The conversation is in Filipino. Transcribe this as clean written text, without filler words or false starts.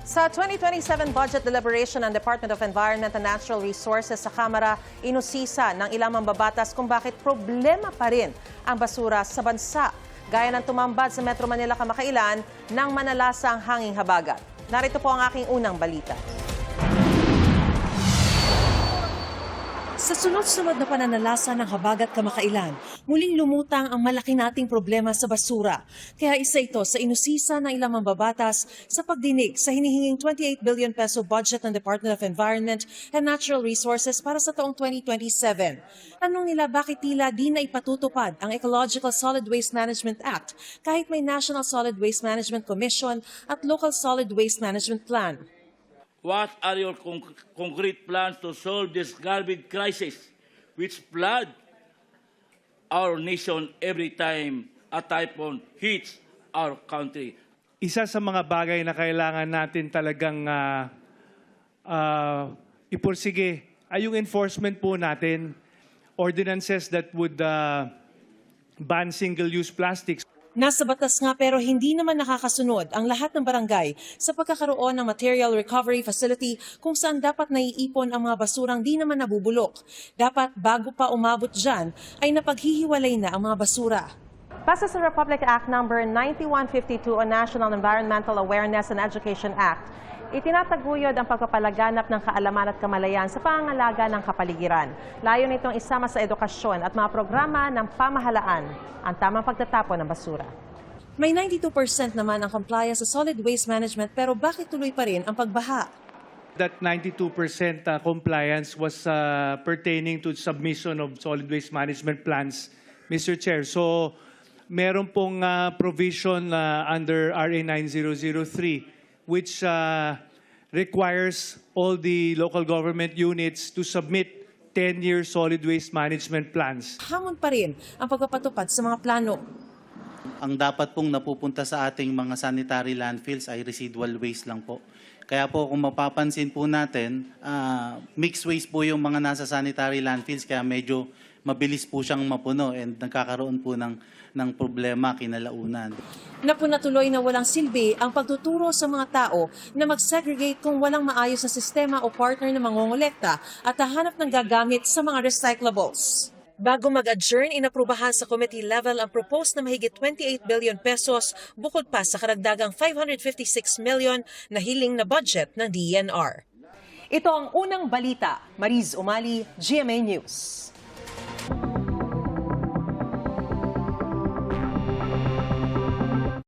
Sa 2027 budget deliberation ng Department of Environment and Natural Resources sa Kamara, inusisa ng ilang mambabatas kung bakit problema pa rin ang basura sa bansa. Gaya ng tumambad sa Metro Manila kamakailan ng manalasang hanging habagat. Narito po ang aking unang balita. Sa sunod-sunod na pananalasa ng habagat kamakailan, muling lumutang ang malaki nating problema sa basura. Kaya isa ito sa inusisa ng ilang mambabatas sa pagdinig sa hinihinging 28 billion peso budget ng Department of Environment and Natural Resources para sa taong 2027. Tanong nila bakit tila di na ipatutupad ang Ecological Solid Waste Management Act kahit may National Solid Waste Management Commission at Local Solid Waste Management Plan. What are your concrete plans to solve this garbage crisis which flood our nation every time a typhoon hits our country? Isa sa mga bagay na kailangan natin talagang ipursige ay yung enforcement po natin, ordinances that would ban single-use plastics. Nasa batas nga pero hindi naman nakakasunod ang lahat ng barangay sa pagkakaroon ng material recovery facility kung saan dapat naiipon ang mga basurang di naman nabubulok. Dapat bago pa umabot dyan ay napaghihiwalay na ang mga basura. Base sa Republic Act No. 9152 o National Environmental Awareness and Education Act, itinataguyod ang pagpapalaganap ng kaalaman at kamalayan sa pangangalaga ng kapaligiran. Layo nitong isama sa edukasyon at mga programa ng pamahalaan ang tamang pagtatapon ng basura. May 92% naman ang compliance sa solid waste management pero bakit tuloy pa rin ang pagbaha? That 92% compliance was pertaining to submission of solid waste management plans, Mr. Chair. So, meron pong provision under RA 9003 which requires all the local government units to submit 10-year solid waste management plans. Hamon pa rin ang pagpapatupad sa mga plano. Ang dapat pong napupunta sa ating mga sanitary landfills ay residual waste lang po. Kaya po kung mapapansin po natin, mixed waste po yung mga nasa sanitary landfills kaya medyo mabilis po siyang mapuno and nagkakaroon po ng problema kinalaunan. Napunatuloy na walang silbi ang pagtuturo sa mga tao na mag-segregate kung walang maayos na sistema o partner na mangongolekta at hahanap ng gagamit sa mga recyclables. Bago mag-adjourn, inaprubahan sa committee level ang proposed na mahigit 28 billion pesos bukod pa sa karagdagang 556 million na hiling na budget ng DENR. Ito ang unang balita. Mariz Umali, GMA News.